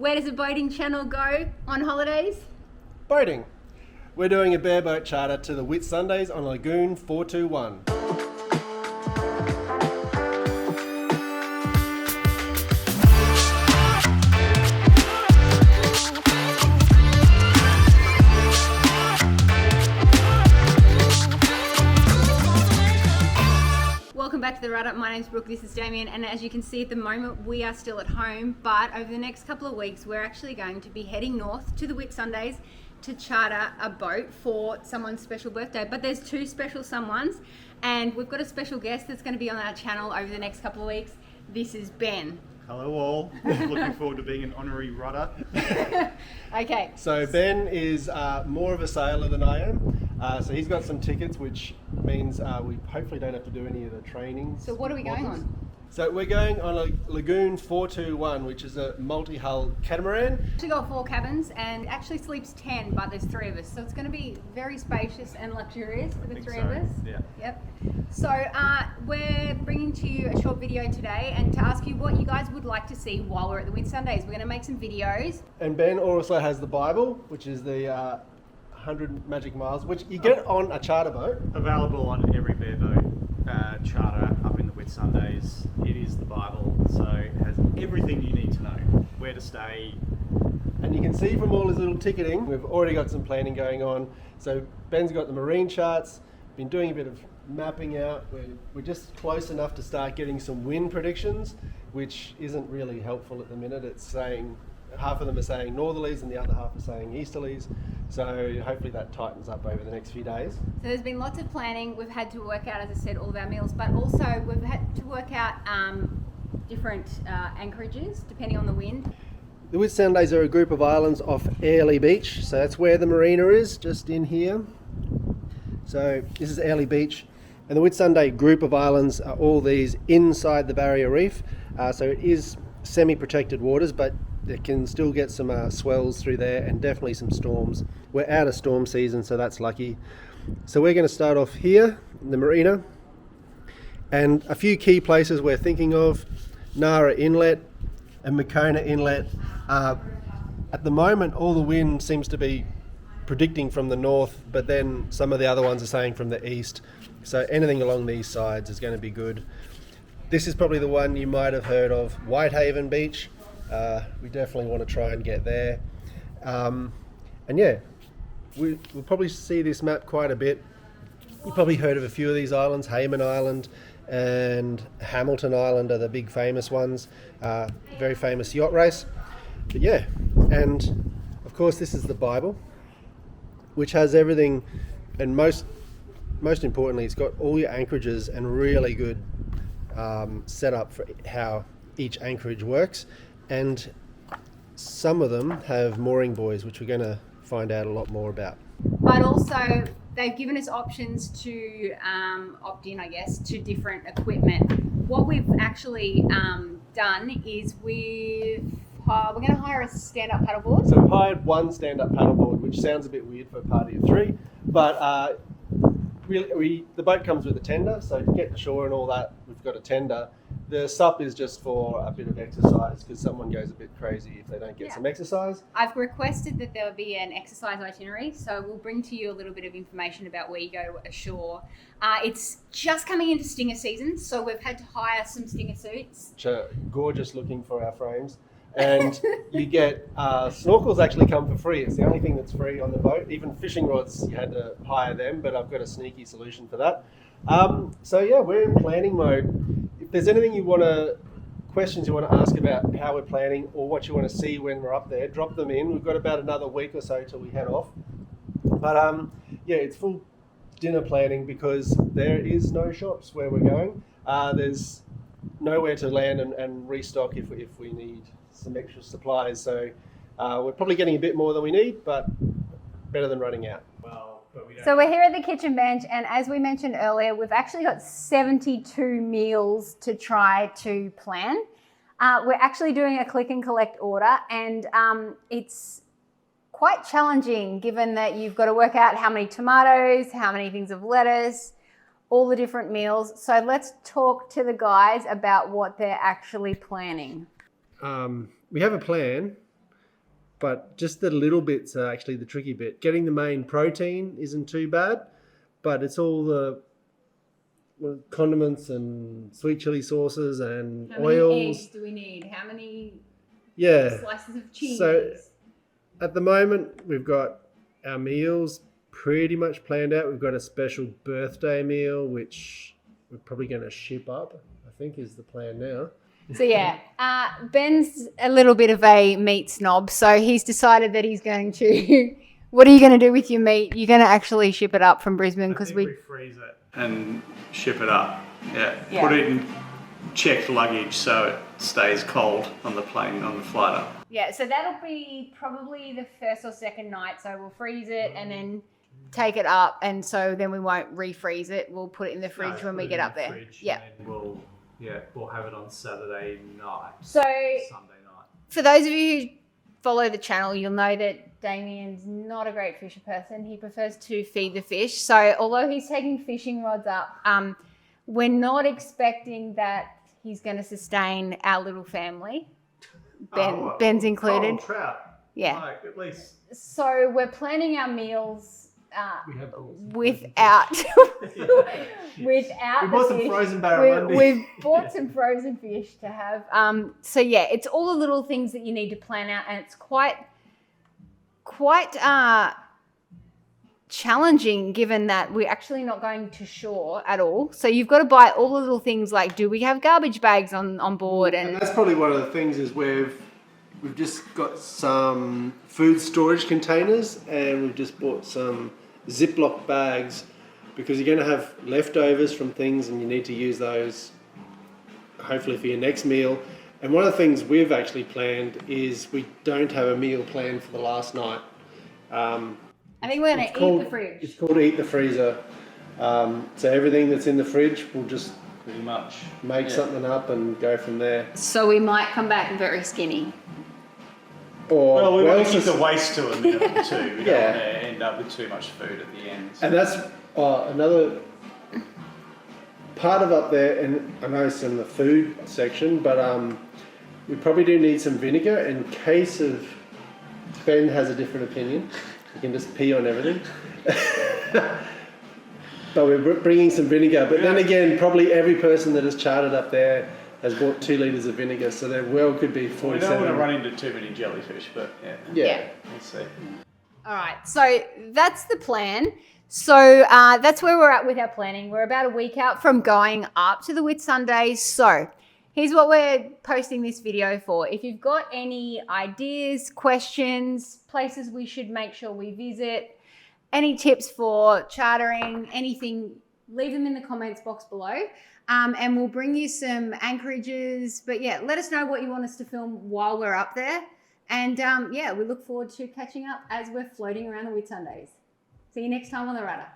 Where does a boating channel go on holidays? Boating. We're doing a bareboat charter to the Whitsundays on Lagoon 421. Welcome back to the Rudder. My name's Brooke, this is Damien, and as you can see at the moment we are still at home, but over the next couple of weeks we're actually going to be heading north to the Whitsundays to charter a boat for someone's special birthday. But there's two special someones, and we've got a special guest that's going to be on our channel over the next couple of weeks. This is Ben. Hello all, looking forward to being an honorary rudder. Okay. So Ben is more of a sailor than I am. So he's got some tickets, which means we hopefully don't have to do any of the training. So what are we going on? So we're going on a Lagoon 421, which is a multi-hull catamaran. We got 4 cabins and actually sleeps 10, but there's 3 of us. So it's going to be very spacious and luxurious for the 3 of us. Yeah. Yep. So we're bringing to you a short video today and to ask you what you guys would like to see while we're at the Whitsundays. We're going to make some videos. And Ben also has the Bible, which is the 100 Magic Miles, which you get on a charter boat. Available on every bareboat charter up in the Whitsundays. It is the Bible, so it has everything you need to know. Where to stay. And you can see from all his little ticketing, we've already got some planning going on. So Ben's got the marine charts, been doing a bit of mapping out. We're just close enough to start getting some wind predictions, which isn't really helpful at the minute. It's saying, half of them are saying northerlies and the other half are saying easterlies. So hopefully that tightens up over the next few days. So there's been lots of planning. We've had to work out, as I said, all of our meals, but also we've had to work out different anchorages depending on the wind. The Whitsundays are a group of islands off Airlie Beach. So that's where the marina is, just in here. So this is Airlie Beach. And the Whitsunday group of islands are all these inside the barrier reef. So it is semi-protected waters, but they can still get some swells through there and definitely some storms. We're out of storm season, so that's lucky. So we're going to start off here in the marina, and a few key places we're thinking of: Nara Inlet and Makona Inlet. At the moment all the wind seems to be predicting from the north, but then some of the other ones are saying from the east, so anything along these sides is going to be good. This is probably the one you might have heard of, Whitehaven Beach. We definitely want to try and get there. And yeah, we'll probably see this map quite a bit. You've probably heard of a few of these islands. Hayman Island and Hamilton Island are the big famous ones. Very famous yacht race. But yeah, and of course this is the Bible, which has everything, and most importantly, it's got all your anchorages and really good setup for how each anchorage works. And some of them have mooring buoys, which we're going to find out a lot more about. But also, they've given us options to opt in, I guess, to different equipment. What we've actually done is we're going to hire a stand-up paddleboard. So we've hired one stand-up paddleboard, which sounds a bit weird for a party of 3, but really, the boat comes with a tender, so to get to shore and all that, we've got a tender. The sup is just for a bit of exercise, because someone goes a bit crazy if they don't get some exercise. I've requested that there be an exercise itinerary, so we'll bring to you a little bit of information about where you go ashore. It's just coming into stinger season, so we've had to hire some stinger suits. Which are gorgeous looking for our frames. And you get snorkels actually come for free. It's the only thing that's free on the boat. Even fishing rods, you had to hire them, but I've got a sneaky solution for that. So yeah, we're in planning mode. If there's anything questions you want to ask about how we're planning or what you want to see when we're up there, drop them in. We've got about another week or so till we head off. But yeah, it's full dinner planning because there is no shops where we're going. There's nowhere to land and restock if we need some extra supplies. So we're probably getting a bit more than we need, but better than running out. So we're here at the kitchen bench, and as we mentioned earlier, we've actually got 72 meals to try to plan. We're actually doing a click and collect order, and it's quite challenging given that you've got to work out how many tomatoes, how many things of lettuce, all the different meals. So let's talk to the guys about what they're actually planning. We have a plan, But just the little bits are actually the tricky bit. Getting the main protein isn't too bad, but it's all the condiments and sweet chili sauces and How many oils. eggs do we need? How many Yeah. slices of cheese? So at the moment, we've got our meals pretty much planned out. We've got a special birthday meal, which we're probably going to ship up, I think is the plan now. So yeah, Ben's a little bit of a meat snob, so he's decided that he's going to. What are you going to do with your meat? You're going to actually ship it up from Brisbane because we freeze it and ship it up. Yeah. Yeah. Put it in checked luggage so it stays cold on the plane on the flight up. Yeah, so that'll be probably the first or second night. So we'll freeze it and then take it up, and so then we won't refreeze it. We'll put it in the fridge when we get up there. Yeah. We'll have it on Saturday night. So Sunday night. for those of you who follow the channel, you'll know that Damien's not a great fisher person. He prefers to feed the fish. So although he's taking fishing rods up, we're not expecting that he's going to sustain our little family. Ben's included. Oh, trout. Yeah. Like, at least. So we're planning our meals We have without we the bought some fish. frozen barramundi. We've bought some frozen fish to have. So yeah, it's all the little things that you need to plan out, and it's quite challenging given that we're actually not going to shore at all. So you've got to buy all the little things like, do we have garbage bags on board? And that's probably one of the things is we've just got some food storage containers, and we've just bought some Ziploc bags because you're going to have leftovers from things and you need to use those hopefully for your next meal. And one of the things we've actually planned is we don't have a meal planned for the last night. I think we're going to eat the fridge. It's called Eat the Freezer. So everything that's in the fridge, we'll just Pretty much. make something up and go from there. So we might come back very skinny. Or Well, we want to else keep it's- the waste to a minimum too. We don't Yeah. want to end up with too much food at the end. And that's another part of up there, and I know it's in the food section, but we probably do need some vinegar in case of Ben has a different opinion. You can just pee on everything. But we're bringing some vinegar. But then again, probably every person that has chartered up there has bought 2 litres of vinegar, so their well could be 47. We don't want to run into too many jellyfish, but Yeah. we'll see. All right, so that's the plan. So that's where we're at with our planning. We're about a week out from going up to the Whitsundays. So here's what we're posting this video for. If you've got any ideas, questions, places we should make sure we visit, any tips for chartering, anything, leave them in the comments box below. And we'll bring you some anchorages. But yeah, let us know what you want us to film while we're up there. And yeah, we look forward to catching up as we're floating around the Whitsundays. See you next time on the Rudder.